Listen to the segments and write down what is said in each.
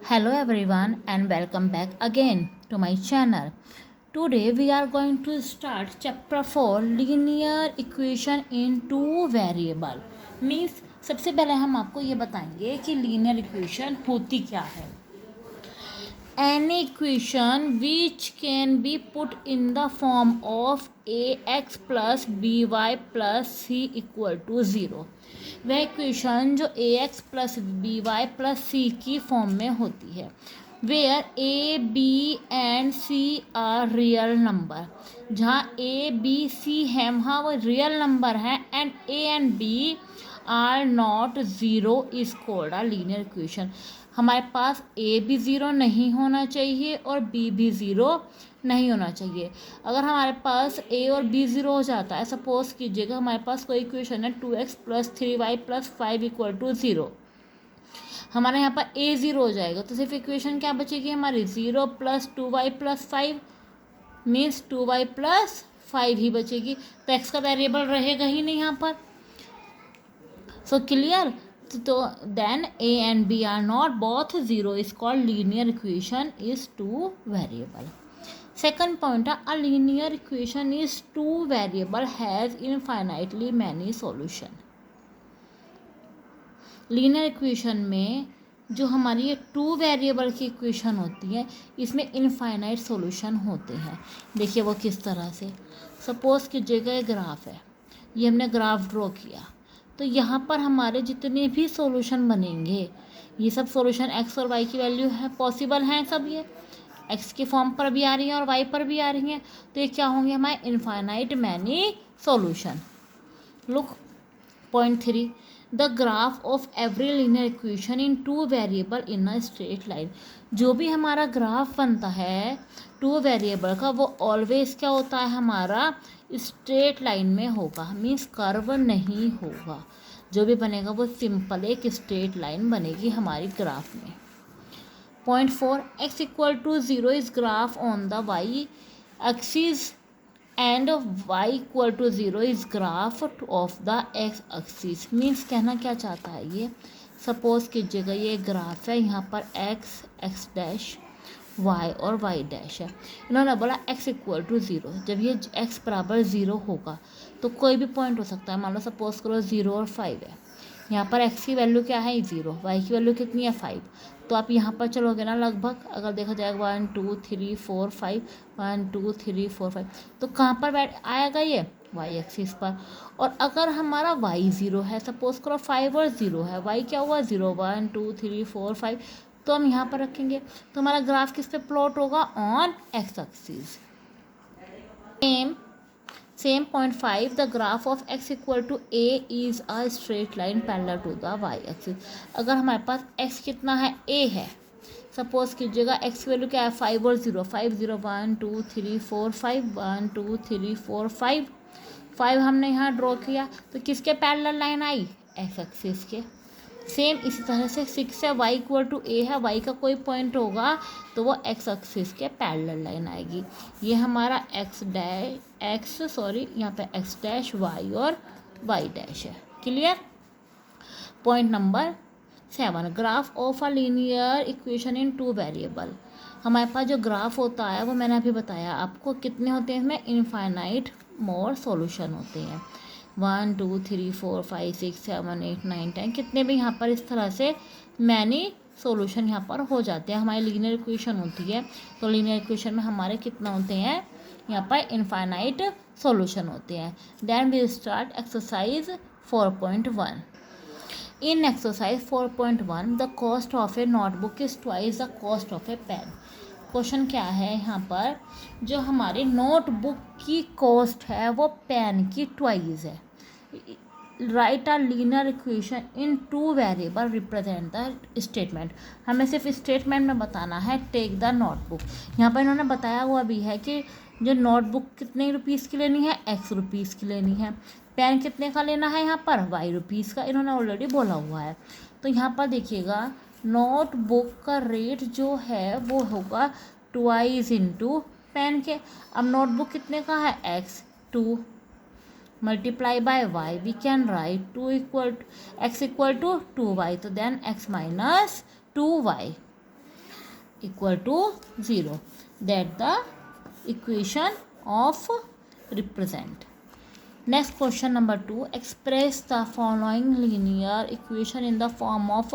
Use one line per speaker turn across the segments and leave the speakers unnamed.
Hello everyone and welcome back again to my channel. Today we are going to start chapter 4 linear equation in two variable. Means सबसे पहले हम आपको ये बताएंगे कि linear equation होती क्या है. Any equation which can be put in the form of ax plus by plus c equal to 0. वह इक्वेशन जो ax plus B Y plus C की फॉर्म में होती है. Where A B and C are real number. जहाँ A B C है वहाँ वो रियल नंबर है and A and B are not zero is called a linear equation. हमारे पास ए भी ज़ीरो नहीं होना चाहिए और बी भी ज़ीरो नहीं होना चाहिए. अगर हमारे पास ए और बी ज़ीरो हो जाता है, सपोज कीजिएगा हमारे पास कोई इक्वेशन है 2x plus 3y plus 5 equal to 0. हमारे यहाँ पर ए ज़ीरो हो जाएगा तो सिर्फ इक्वेशन क्या बचेगी हमारी 0 plus 2y plus 5 means 2y plus 5 ही बचेगी. तो एक्स का वेरिएबल रहेगा ही नहीं यहाँ पर. So clear. तो then A and B are not both zero is called linear equation is two variable. Second point, a linear equation is two variable has infinitely many solution. Linear equation में जो हमारी ये two variable की equation होती है इसमें infinite solution होते हैं. देखिए वो किस तरह से. सपोज कीजिएगा ये ग्राफ है, ये हमने ग्राफ ड्रॉ किया तो यहाँ पर हमारे जितने भी सॉल्यूशन बनेंगे ये सब सॉल्यूशन एक्स और वाई की वैल्यू है पॉसिबल हैं सब. ये एक्स के फॉर्म पर भी आ रही हैं और वाई पर भी आ रही हैं तो ये क्या होंगे हमारे infinite many solution. Look point 3, the graph of every linear equation in two variable in a straight line. जो भी हमारा ग्राफ बनता है टू वेरिएबल का वो ऑलवेज क्या होता है हमारा स्ट्रेट लाइन में होगा. मीन्स कर्व नहीं होगा. जो भी बनेगा वो सिंपल एक स्ट्रेट लाइन बनेगी हमारी ग्राफ में. Point 4, x equal to 0 is graph on the y axis and y equal to 0 is graph of the x axis. Means कहना क्या चाहता है ये. सपोज कीजिएगा ये ग्राफ है, यहाँ पर x डैश y और y डैश है. इन्होंने बोला x इक्वल टू 0. जब ये x बराबर 0 होगा तो कोई भी पॉइंट हो सकता है. मान लो सपोज करो 0 और 5 है. यहाँ पर x की वैल्यू क्या है 0, y की वैल्यू कितनी है 5. तो आप यहाँ पर चलोगे ना लगभग अगर देखा जाएगा 1 2 3 4 5 1 2 3 4 5 तो कहाँ पर बैठ आएगा ये y एक्सिस पर. और अगर हमारा y 0 है, सपोज करो 5 और 0 है, y क्या हुआ 0 1 2 3 4 5 तो हम यहाँ पर रखेंगे तो हमारा ग्राफ किस पे प्लॉट होगा on x axis. Same point 5, the graph of x equal to a is a straight line parallel to the y axis. अगर हमारे पास x कितना है a है, सपोज कीजिएगा x की वैल्यू क्या है 5 और 0 5 0 1 2 3 4 5 1 2 3 4 5 5 हमने यहाँ ड्रॉ किया तो किसके पैरेलल लाइन आई x एक्सिस के. सेम इसी तरह से 6 है y इक्वल टू a है, y का कोई पॉइंट होगा तो वो x एक्सिस के पैरेलल लाइन आएगी. ये हमारा यहाँ पे x डैश y और y डैश है. Clear. Point number 7, graph of a linear equation in two variable. हमारे पास जो ग्राफ होता है वो मैंने अभी बताया आपको कितने होते हैं इसमें इनफाइनाइट मोर सॉल्यूशन होते हैं. 1 2 3 4 5 6 7 8 9 10 कितने भी यहाँ पर इस तरह से मैनी सॉल्यूशन यहाँ पर हो जाते हैं. हमारी लीनियर इक्वेशन होती है तो लीनियर इक्वेशन में हमारे कितना होते हैं यहाँ पर इनफाइनाइट सॉल्यूशन होते हैं. Then we start exercise 4.1. In exercise 4.1 the cost of a notebook is twice the cost of a pen. Question क्या है यहाँ पर, जो हमारी नोटबुक की कॉस्ट है वो पेन की ट्वाइस है. Right a linear equation in two variable represent the statement. हमें सिर्फ स्टेटमेंट में बताना है टेक द नोटबुक. यहाँ पर इन्होंने बताया हुआ भी है कि जो नोटबुक कितने रुपीज़ की लेनी है x रुपीज़ की लेनी है. पेन कितने का लेना है यहाँ पर y रुपीज़ का इन्होंने ऑलरेडी बोला हुआ है. तो यहाँ पर देखिएगा नोटबुक का रेट जो है वो होगा ट्वाइस इंटू पेन के. अब नोटबुक कितने का है x 2 multiply by y we can write 2 equal x equal to 2y. तो then x minus 2y equal to 0. That the equation of represent. Next question number 2. Express the following linear equation in the form of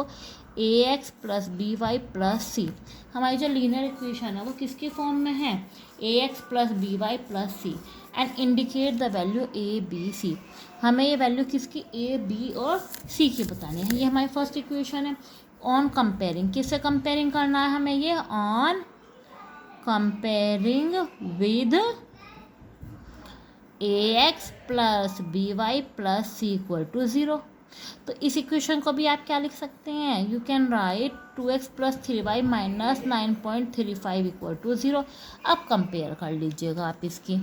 ax plus by plus c. हमारी जो linear equation है वो किसके form में है? ax plus by plus C and indicate the value a b c. हमें ये value किसकी a b और c की बतानी है. ये हमारी फर्स्ट इक्वेशन है. ऑन कंपेयरिंग, किससे कंपेयरिंग करना है हमें? ये on comparing with ax plus by plus C equal to 0. तो इस इक्वेशन को भी आप क्या लिख सकते हैं? You can write 2x plus 3y minus 9.35 equal to 0. अब कंपेयर कर लीजिएगा आप इसकी.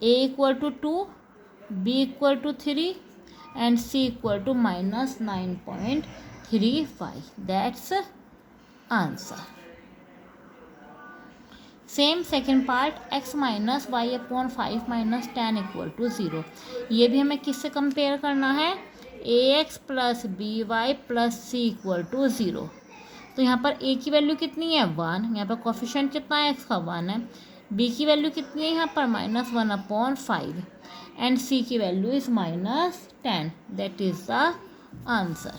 a equal to 2, b equal to 3 and c equal to minus 9.35. That's answer. Same second part, x minus Y upon 5 minus 10 equal to 0. ये भी हमें किससे compare करना है? ax plus by plus c equal to 0. तो यहाँ पर a की वैल्यू कितनी है? 1. यहाँ पर कोफिशिएंट कितना है? x का 1 है. b की वैल्यू कितनी है यहाँ पर? माइनस 1 अपॉन 5 एंड c की value is minus 10. That is the answer.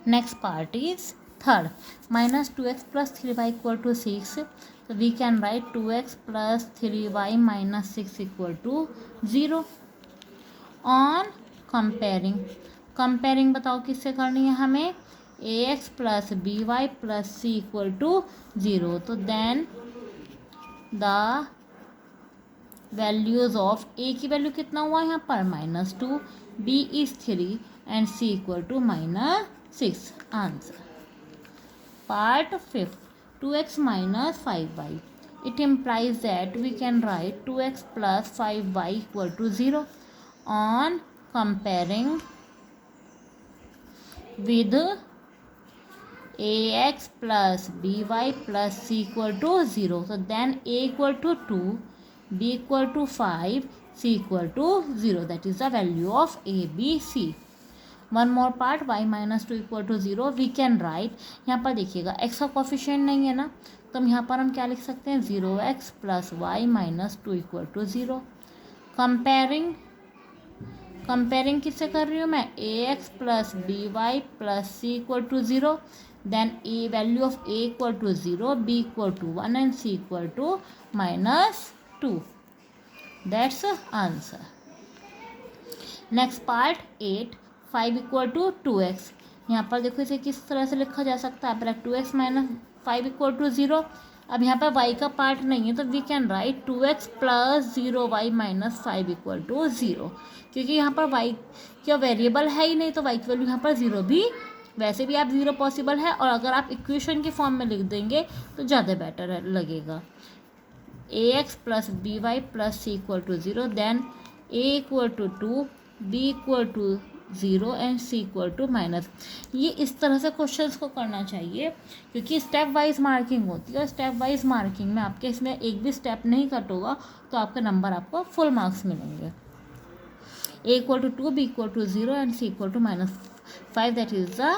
Next part is third. Minus 2x plus 3y equal to 6. तो we can write 2x plus 3y minus 6 equal to 0. On comparing, comparing बताओ किससे करनी है हमें? ax plus by plus c equal to 0. तो then the values of a की value कितना हुआ यहाँ पर? Minus 2, b is 3 and c equal to minus 6. Answer. Part 5. 2x minus 5y. It implies that we can write 2x plus 5y equal to 0. On comparing with ax plus by plus c equal to 0. So then a equal to 2, b equal to 5, c equal to 0. That is the value of a, b, c. One more part, y minus 2 equal to 0. We can write, यहाँ पर देखिएगा x का coefficient नहीं है ना, तो हम यहाँ पर हम क्या लिख सकते हैं? 0x plus Y minus 2 equal to 0. Comparing, comparing किससे कर रही हूँ मैं? ax plus by plus c equal to 0. Then a value of a equal to 0, b equal to 1 and c equal to minus 2. That's answer. Next part 8. 5 equal to 2x. यहाँ पर देखो इसे किस तरह से लिखा जा सकता है? पहले 2x माइनस 5 इक्वल टू 0. अब यहाँ पर y का पार्ट नहीं है तो we can write 2x plus 0y minus 5 equal to 0. क्योंकि यहाँ पर y क्या वेरिएबल है ही नहीं, तो y की वैल्यू यहाँ पर 0 भी, वैसे भी आप 0 पॉसिबल है, और अगर आप इक्वेशन के फॉर्म में लिख देंगे तो ज़्यादा बेटर लगेगा. ax plus by plus c equal to 0. Then a equal to 2, b equal to 0 and c equal to minus. ये इस तरह से क्वेश्चंस को करना चाहिए क्योंकि स्टेप वाइज मार्किंग होती है, और स्टेप वाइज मार्किंग में आपके इसमें एक भी स्टेप नहीं कट होगा तो आपका नंबर आपको फुल मार्क्स मिलेंगे. a equal to 2, b equal to 0 and c equal to minus 5. That is the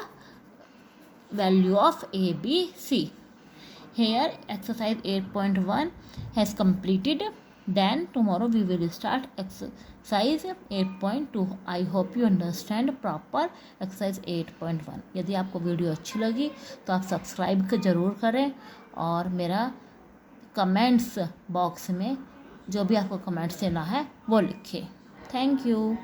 value of a, b, c. Here exercise 8.1 has completed. Then tomorrow we will start exercise 8.2. I hope you understand proper exercise 8.1. यदि आपको video अच्छी लगी तो आप subscribe ज़रूर करें और मेरा कमेंट्स बॉक्स में जो भी आपको कमेंट्स देना है वो लिखें. Thank you.